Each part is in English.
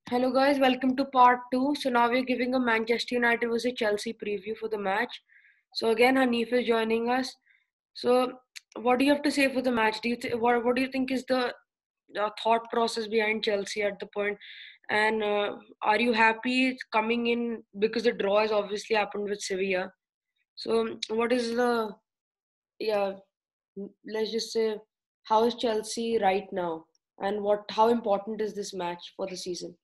Hello guys, welcome to part 2. So now we're giving a Manchester United versus Chelsea preview for the match. So again, Haneef is joining us. So what do you have to say for the match? What do you think is the thought process behind Chelsea at the point? And are you happy it's coming in because the draw has obviously happened with Sevilla? So what is the yeah? Let's just say how is Chelsea right now, and how important is this match for the season?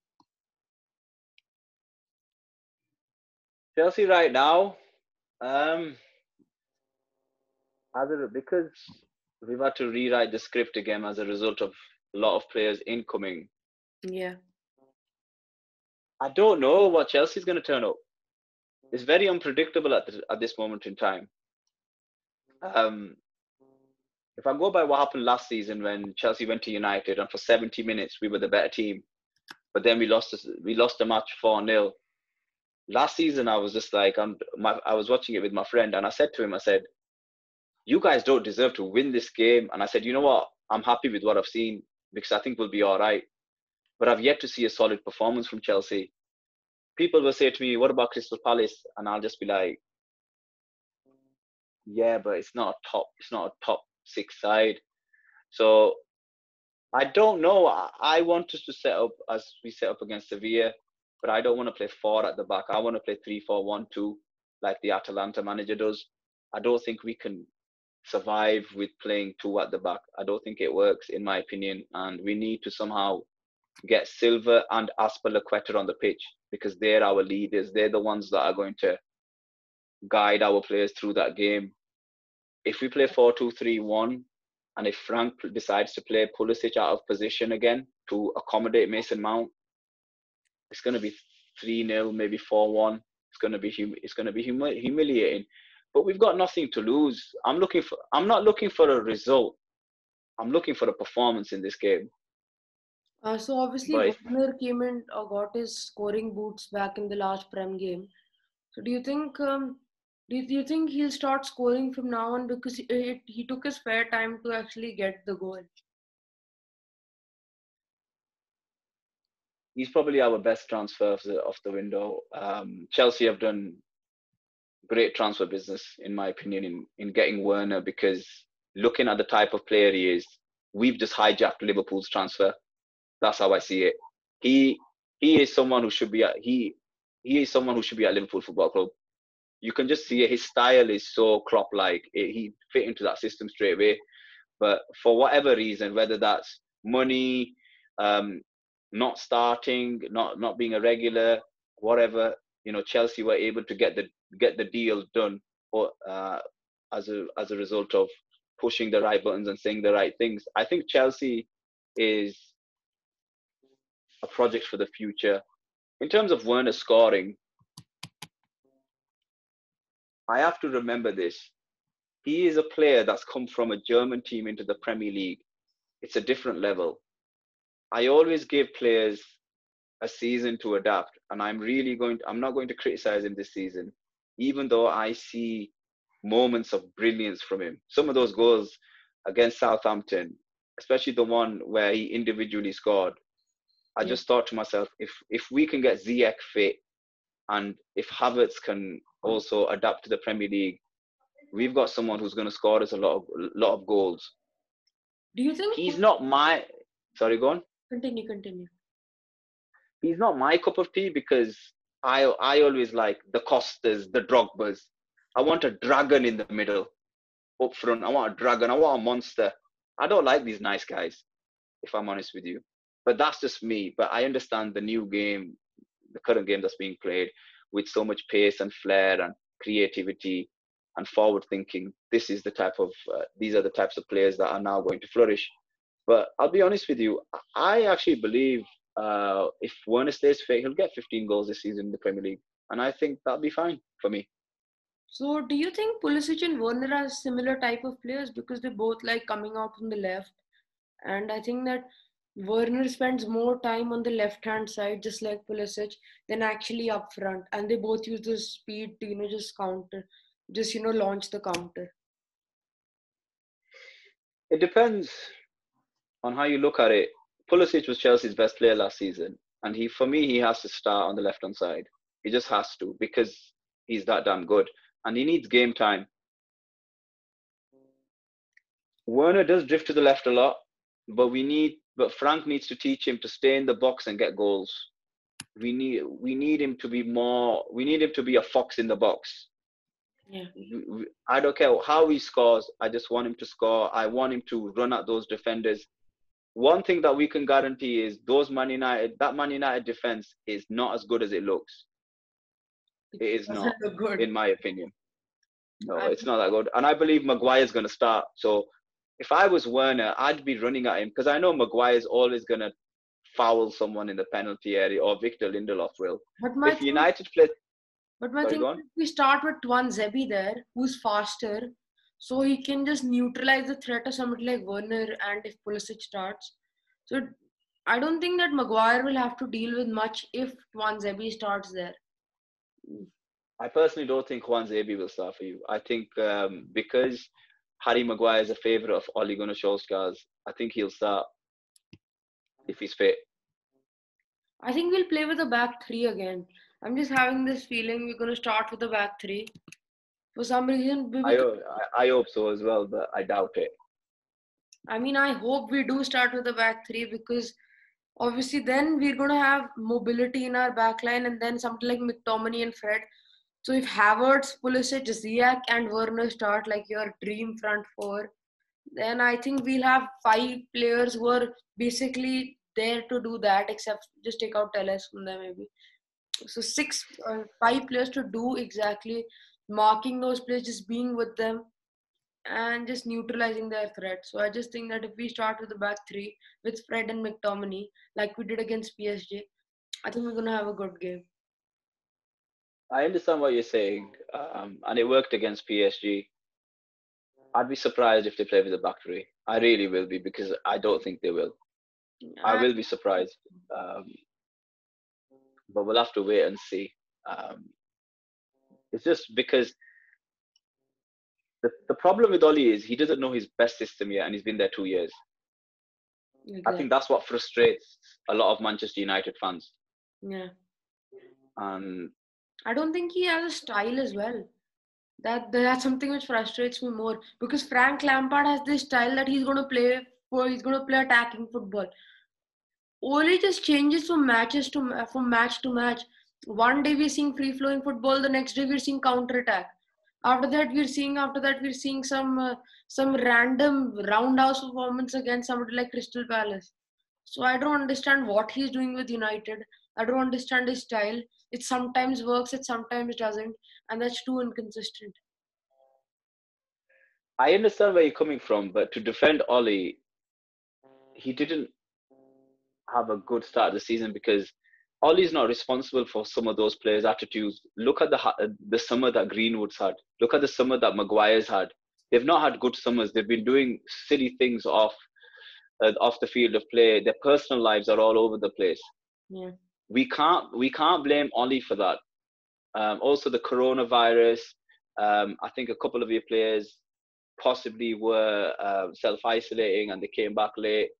Chelsea right now, um, because we've had to rewrite the script again as a result of a lot of players incoming. Yeah. I don't know what Chelsea's going to turn up. It's very unpredictable at this moment in time. Um, if I go by what happened last season when Chelsea went to United and for 70 minutes we were the better team, but then we lost the match 4-0. Last season I was just like I was watching it with my friend and I said to him, I said, you guys don't deserve to win this game. And I said, you know what? I'm happy with what I've seen because I think we'll be all right. But I've yet to see a solid performance from Chelsea. People will say to me, what about Crystal Palace? And I'll just be like, yeah, but it's not a top six side. So I don't know. I want us to set up as we set up against Sevilla, but I don't want to play four at the back. I want to play 3-4-1-2 like the Atalanta manager does. I don't think we can survive with playing two at the back. I don't think it works, in my opinion. And we need to somehow get Silva and Aspilicueta on the pitch because they're our leaders. They're the ones that are going to guide our players through that game. If we play 4-2-3-1, and if Frank decides to play Pulisic out of position again to accommodate Mason Mount, it's going to be 3-0, maybe 4-1. It's going to be humiliating. But we've got nothing to lose. I'm not looking for a result. I'm looking for a performance in this game. So obviously But if Werner came in, got his scoring boots back in the last Prem game. So do you think he'll start scoring from now on because he took his fair time to actually get the goal? he's probably our best transfer of the window. Chelsea have done great transfer business, in my opinion, in getting Werner because looking at the type of player he is, we've just hijacked Liverpool's transfer. That's how I see it. He he is someone who should be at he is someone who should be at Liverpool Football Club. You can just see it. His style is so Klopp-like. He fit into that system straight away. But for whatever reason, whether that's money, um, not starting, not being a regular, whatever, Chelsea were able to get the deal done, or as a result of pushing the right buttons and saying the right things. I think Chelsea is a project for the future. In terms of Werner scoring, I have to remember this. He is a player that's come from a German team into the Premier League. It's a different level. I always give players a season to adapt, and I'm not going to criticize him this season, even though I see moments of brilliance from him. Some of those goals against Southampton, especially the one where he individually scored, I Yeah. just thought to myself, if we can get Ziyech fit, and if Havertz can also adapt to the Premier League, we've got someone who's going to score us a lot of goals. Do you think? He's not my sorry, go on. Continue. He's not my cup of tea because I always like the Costas, the Drogbas. I want a dragon in the middle, up front. I want a dragon. I want a monster. I don't like these nice guys, if I'm honest with you. But that's just me. But I understand the new game, the current game that's being played with so much pace and flair and creativity and forward thinking. These are the types of players that are now going to flourish. But I'll be honest with you, I actually believe if Werner stays fit, he'll get 15 goals this season in the Premier League, and I think that'll be fine for me. So do you think Pulisic and Werner are similar type of players because they both like coming out from the left? And I think that Werner spends more time on the left hand side, just like Pulisic, than actually up front. And they both use the speed to, just counter, just, launch the counter. It depends on how you look at it. Pulisic was Chelsea's best player last season. And for me, he has to start on the left-hand side. He just has to, because he's that damn good. And he needs game time. Werner does drift to the left a lot, but Frank needs to teach him to stay in the box and get goals. We need him to be more. We need him to be a fox in the box. Yeah. I don't care how he scores. I just want him to score. I want him to run at those defenders. One thing that we can guarantee is that Man United defense is not as good as it looks. It is not, Look good. in my opinion. No, it's not that good. And I believe Maguire's going to start. So if I was Werner, I'd be running at him, because I know Maguire's always going to foul someone in the penalty area, or Victor Lindelof will. If United play... But my thing is, we start with Tuanzebe there, who's faster, so he can just neutralize the threat of somebody like Werner, and if Pulisic starts. So I don't think that Maguire will have to deal with much if Tuanzebe starts there. I personally don't think Tuanzebe will start for you. I think because Harry Maguire is a favourite of Ole Gunnar Solskjaer's, I think he'll start if he's fit. I think we'll play with a back three again. I'm just having this feeling we're going to start with a back three. For some reason, I hope so as well, but I doubt it. I mean, I hope we do start with a back three, because obviously then we're going to have mobility in our back line, and then something like McTominay and Fred. So if Havertz, Pulisic, Ziyech and Werner start like your dream front four, then I think we'll have 5 players who are basically there to do that, except just take out Telles from there maybe. So 5 players to do exactly marking those players, just being with them and just neutralizing their threat. So I just think that if we start with the back three with Fred and McTominay, like we did against PSG, I think we're going to have a good game. I understand what you're saying, and it worked against PSG. I'd be surprised if they play with the back three. I really will be, because I don't think they will. I will be surprised. But we'll have to wait and see. It's just because the problem with Oli is he doesn't know his best system yet, and he's been there 2 years. Exactly. I think that's what frustrates a lot of Manchester United fans. Yeah. And I don't think he has a style as well. That's something which frustrates me more, because Frank Lampard has this style that he's going to play attacking football. Ole just changes from match to match. One day we're seeing free flowing football, the next day we're seeing counter attack. After that we're seeing some random roundhouse performance against somebody like Crystal Palace. So I don't understand what he's doing with United. I don't understand his style. It sometimes works, it sometimes doesn't, and that's too inconsistent. I understand where you're coming from, but to defend Oli, he didn't have a good start of the season, because Ollie's not responsible for some of those players' attitudes. Look at the summer that Greenwood's had. Look at the summer that Maguire's had. They've not had good summers. They've been doing silly things off the field of play. Their personal lives are all over the place. Yeah. We can't blame Ollie for that. Also, the coronavirus. I think a couple of your players possibly were self-isolating and they came back late.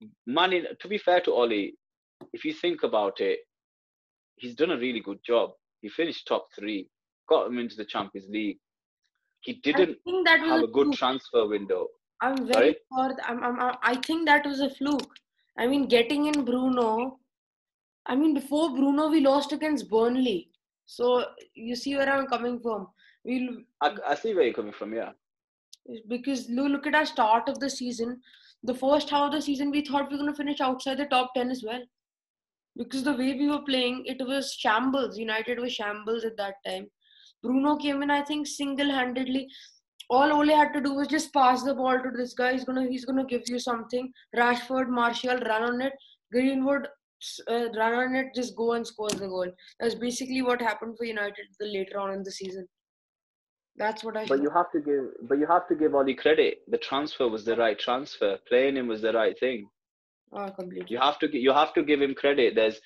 To be fair to Ollie, if you think about it, he's done a really good job. He finished top 3, got him into the Champions League. He didn't have a good transfer window. I'm very sure. I think that was a fluke. I mean, getting in Bruno. I mean, before Bruno, we lost against Burnley. So you see where I'm coming from. I see where you're coming from, yeah. Because look at our start of the season. The first half of the season, we thought we were going to finish outside the top 10 as well. Because the way we were playing, it was shambles. United was shambles at that time. Bruno came in, I think, single-handedly. All Ole had to do was just pass the ball to this guy. He's gonna give you something. Rashford, Martial, run on it. Greenwood, run on it. Just go and score the goal. That's basically what happened for United later on in the season. That's what I. But you have to give Ollie credit. The transfer was the right transfer. Playing him was the right thing. Oh, completely. You have to give him credit. There's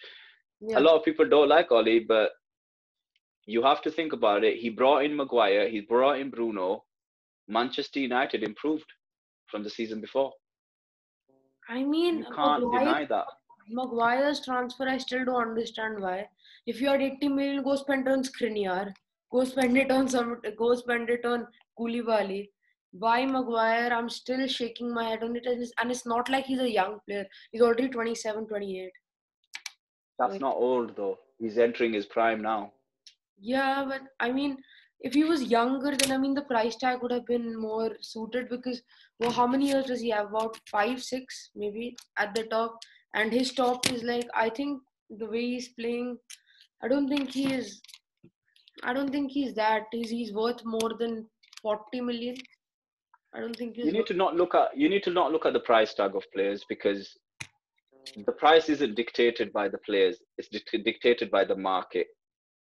a lot of people don't like Ollie, but you have to think about it. He brought in Maguire. He brought in Bruno. Manchester United improved from the season before. I mean, you can't deny that. Maguire's transfer, I still don't understand why. If you had 80 million, go spend it on Skriniar. Go spend it on Koulibaly. Why Maguire? I'm still shaking my head on it, and it's not like he's a young player. He's already 27, 28. So, That's not old though. He's entering his prime now. yeah, but I mean, if he was younger, then I mean the price tag would have been more suited because, well, how many years does he have? About 5, 6, maybe at the top. And his top is like, I think the way he's playing, I don't think he is. I don't think he's that. He's worth more than 40 million. I don't think You he's need worth. to not look at the price tag of players, because the price isn't dictated by the players. It's dictated by the market.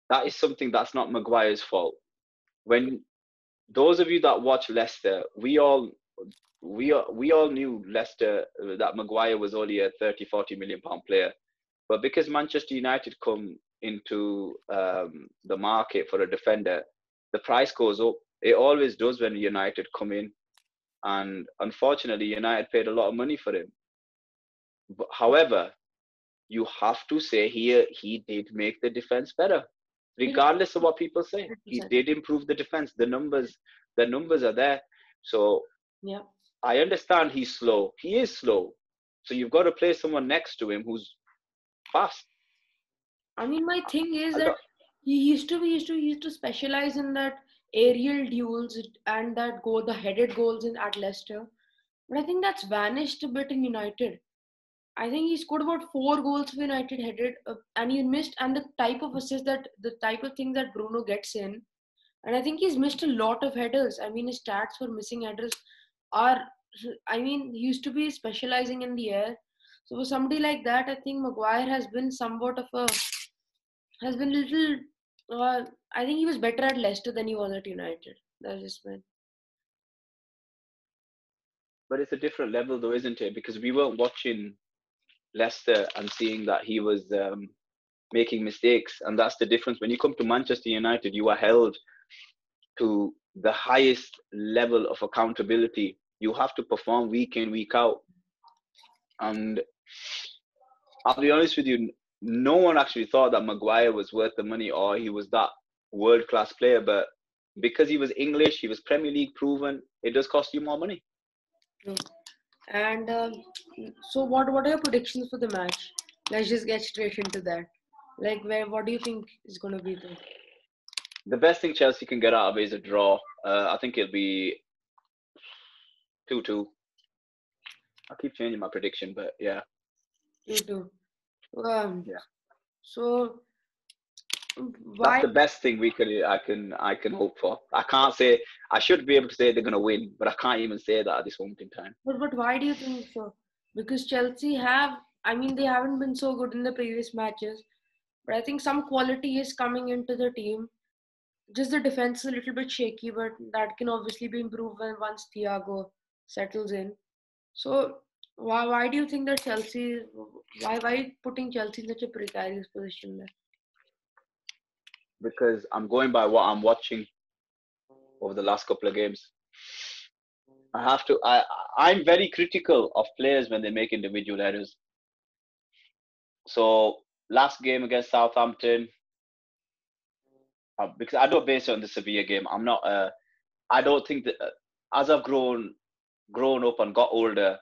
That is something that's not Maguire's fault. When those of you that watch Leicester, we all knew Leicester, that Maguire was only a 30-40 million pound player. But because Manchester United come into the market for a defender, the price goes up. It always does when United come in. And unfortunately, United paid a lot of money for him. But, however, you have to say here he did make the defense better, He did regardless of what people say. He 100%. did improve the defense. The numbers are there. So Yeah. I understand he's slow. He is slow. So you've got to play someone next to him who's fast. I mean, my thing is I that don't, he used to specialize in that aerial duels and the headed goals at Leicester. But I think that's vanished a bit in United. I think he scored about 4 goals for United headed, and he missed. And the type of thing that Bruno gets in, and I think he's missed a lot of headers. I mean, his stats for missing headers are, I mean, he used to be specializing in the air. So for somebody like that, I think Maguire has been little. I think he was better at Leicester than he was at United. That's just my. but it's a different level, though, isn't it? Because we weren't watching Leicester and seeing that he was making mistakes, and that's the difference. When you come to Manchester United, you are held to the highest level of accountability. You have to perform week in, week out. And I'll be honest with you, no one actually thought that Maguire was worth the money or he was that world class player. But because he was English, he was Premier League proven, it does cost you more money. True. And so, what are your predictions for the match? Let's just get straight into that. Like, what do you think is going to be the? The best thing Chelsea can get out of it is a draw. I think it'll be 2-2. I keep changing my prediction, but yeah. 2-2. Yeah. So That's why? the best thing I can hope for. I can't say, I should be able to say they're gonna win, but I can't even say that at this moment in time. But why do you think so? Because Chelsea have. I mean, they haven't been so good in the previous matches, but I think some quality is coming into the team. Just the defense is a little bit shaky, but that can obviously be improved once Thiago settles in. So why do you think that Chelsea? Why putting Chelsea in such a precarious position there? Because I'm going by what I'm watching over the last couple of games. I have to. I'm very critical of players when they make individual errors. So last game against Southampton, because I don't base it on the Sevilla game. I'm not. I don't think that as I've grown up and got older,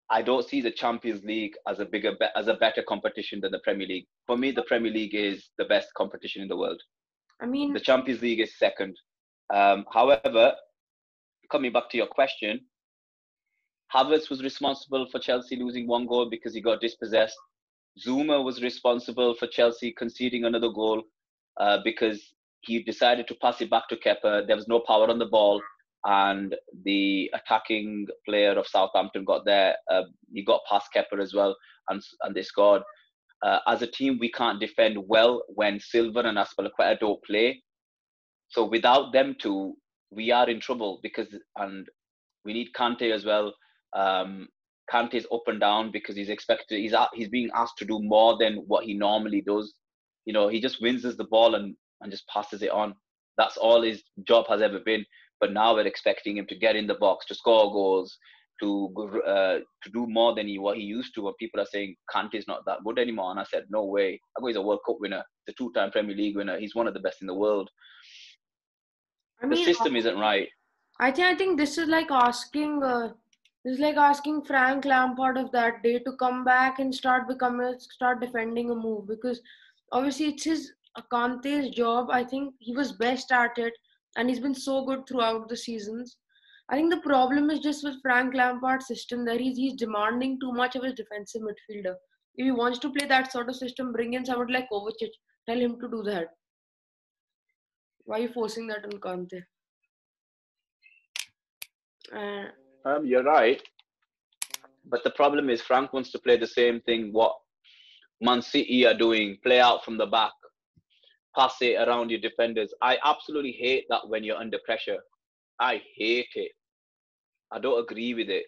I don't see the Champions League as as a better competition than the Premier League. For me, the Premier League is the best competition in the world. I mean, The Champions League is second. However, coming back to your question, Havertz was responsible for Chelsea losing 1 goal because he got dispossessed. Zuma was responsible for Chelsea conceding another goal because he decided to pass it back to Kepa. There was no power on the ball, and the attacking player of Southampton got there. He got past Kepa as well, and they scored. As a team, we can't defend well when Silva and Azpilicueta don't play. So without them two, we are in trouble and we need Kante as well. Kante's up and down because he's being asked to do more than what he normally does. He just wins us the ball and just passes it on. That's all his job has ever been. But now we're expecting him to get in the box, to score goals, to do more than what he used to. When people are saying Kante is not that good anymore, and I said no way. I go, he's a World Cup winner, the 2-time Premier League winner. He's one of the best in the world. I The mean, system isn't right. I think this is like asking Frank Lampard of that day to come back and start defending a move, because obviously it's his Kante's job. I think he was best at it, and he's been so good throughout the seasons. I think the problem is just with Frank Lampard's system that he's demanding too much of his defensive midfielder. If he wants to play that sort of system, bring in someone like Kovacic. Tell him to do that. Why are you forcing that on Kante? Uh, You're right, but the problem is Frank wants to play the same thing what Man City are doing: play out from the back, pass it around your defenders. I absolutely hate that when you're under pressure. I hate it. I don't agree with it.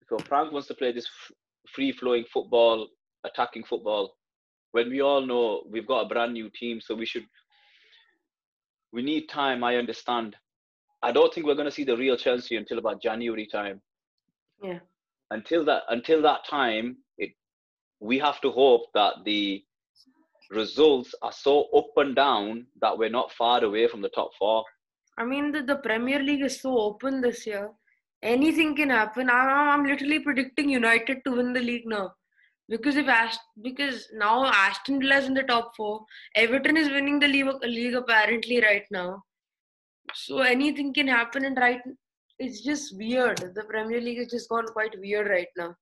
So Frank wants to play this free-flowing football, attacking football, when we all know we've got a brand new team, so we need time. I understand. I don't think we're going to see the real Chelsea until about January time. yeah. Until that time, we have to hope that the results are so up and down that we're not far away from the top four. I mean, the Premier League is so open this year. Anything can happen. I'm literally predicting United to win the league now. Because because now Aston Villa is in the top four. Everton is winning the league apparently right now. So anything can happen, and it's just weird. The Premier League has just gone quite weird right now.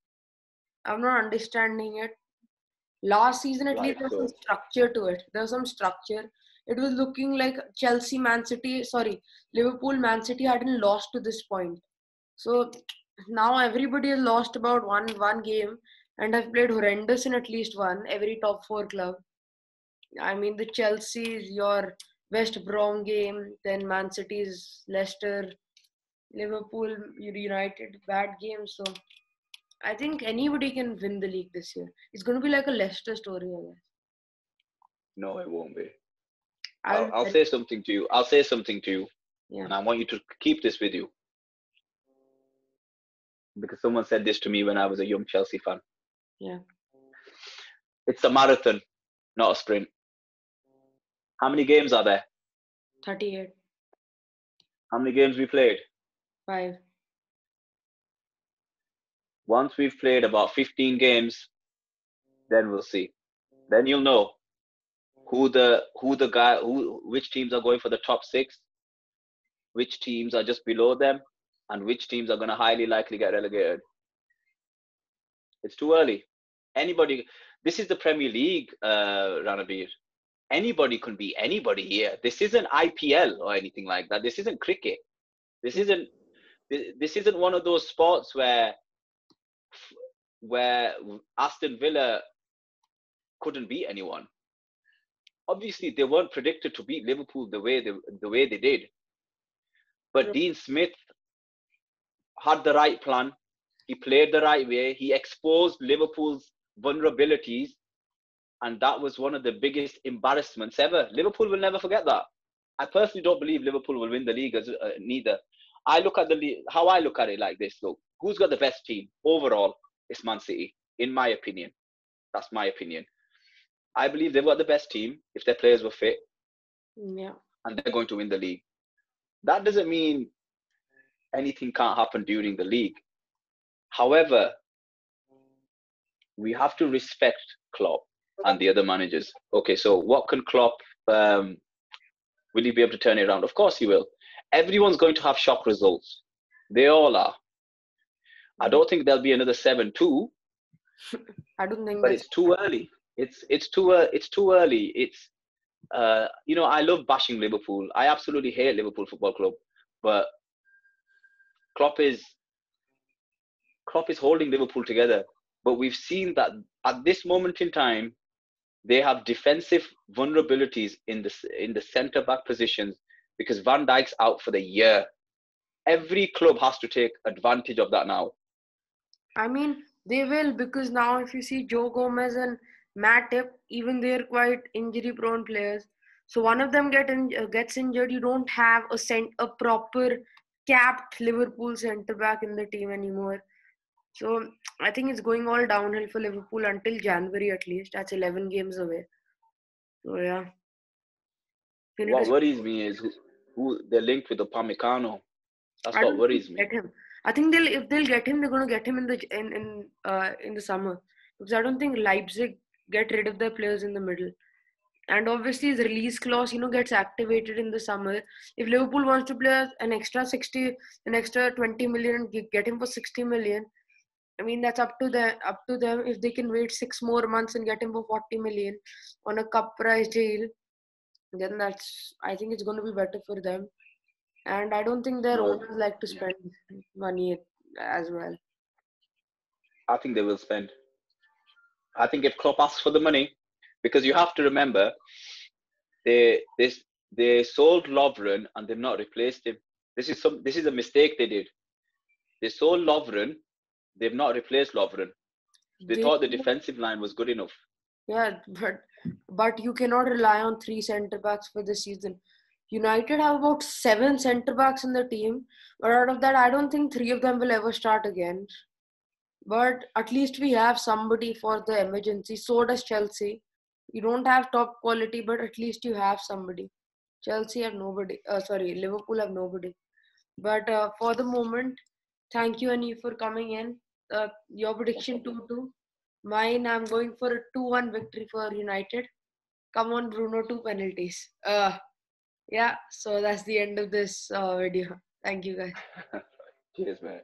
I'm not understanding it. Last season, at least, Right. there was some So structure to it. There was some structure. It was looking like Liverpool, Man City hadn't lost to this point. So now everybody has lost about one game and have played horrendous in at least one, every top four club. I mean, the Chelsea's, your West Brom game, then Man City's, Leicester, Liverpool, United, bad games. So I think anybody can win the league this year. It's going to be like a Leicester story, I guess. no, it won't be. I'll I'll say something to you. Yeah. And I want you to keep this with you, because someone said this to me when I was a young Chelsea fan. Yeah. It's a marathon, not a sprint. How many games are there? 38. How many games we played? 5. Once we've played about 15 games, then we'll see. Then you'll know which teams are going for the top 6, which teams are just below them, and which teams are going to highly likely get relegated. It's too early. This is the Premier League, Ranabir. Anybody can be anybody here. This isn't IPL or anything like that. This isn't cricket. This isn't one of those sports where Aston Villa couldn't beat anyone. Obviously, they weren't predicted to beat Liverpool the way they did. But Dean Smith had the right plan. He played the right way. He exposed Liverpool's vulnerabilities, and that was one of the biggest embarrassments ever. Liverpool will never forget that. I personally don't believe Liverpool will win the league neither. I look at how I look at it like this. Look, who's got the best team overall? It's Man City, in my opinion. That's my opinion. I believe they've got the best team if their players were fit. Yeah. And they're going to win the league. That doesn't mean anything can't happen during the league. However, we have to respect Klopp and the other managers. Okay, so what can Klopp, will he be able to turn it around? Of course he will. Everyone's going to have shock results. They all are. I don't think there'll be another 7-2. I don't think but that's it's too early. It's too early. It's I love bashing Liverpool. I absolutely hate Liverpool Football Club, but Klopp is holding Liverpool together. But we've seen that at this moment in time, they have defensive vulnerabilities in the centre back positions because Van Dijk's out for the year. Every club has to take advantage of that now. I mean, they will, because now if you see Joe Gomez and Matip, even they're quite injury-prone players. So one of them gets injured, you don't have a proper capped Liverpool centre back in the team anymore. So I think it's going all downhill for Liverpool until January at least. That's 11 games away. So yeah, we need to. What worries me is who they're linked with Upamecano. That's I what don't think worries they'll me. get him. I think if they'll get him, they're gonna get him in the summer, because I don't think Leipzig get rid of their players in the middle. And obviously his release clause, gets activated in the summer. If Liverpool wants to play an extra 60, an extra 20 million and get him for 60 million, I mean that's up to them if they can wait 6 more months and get him for 40 million on a cup price deal, then I think it's going to be better for them. And I don't think their No, owners like to yeah, spend money as well. I think they will spend. I think if Klopp asks for the money, because you have to remember they this they sold Lovren and they've not replaced him. This is a mistake they did. They sold Lovren, they've not replaced Lovren. They They thought the defensive line was good enough. Yeah, but you cannot rely on three centre backs for the season. United have about seven centre backs in the team, but out of that, I don't think three of them will ever start again. But at least we have somebody for the emergency. So does Chelsea. You don't have top quality, but at least you have somebody. Chelsea have nobody. Sorry, Liverpool have nobody. But for the moment, thank you, Annie, for coming in. Your No prediction problem. 2-2. Mine, I'm going for a 2-1 victory for United. Come on, Bruno, two penalties. Yeah, so that's the end of this video. Thank you, guys. Cheers, man.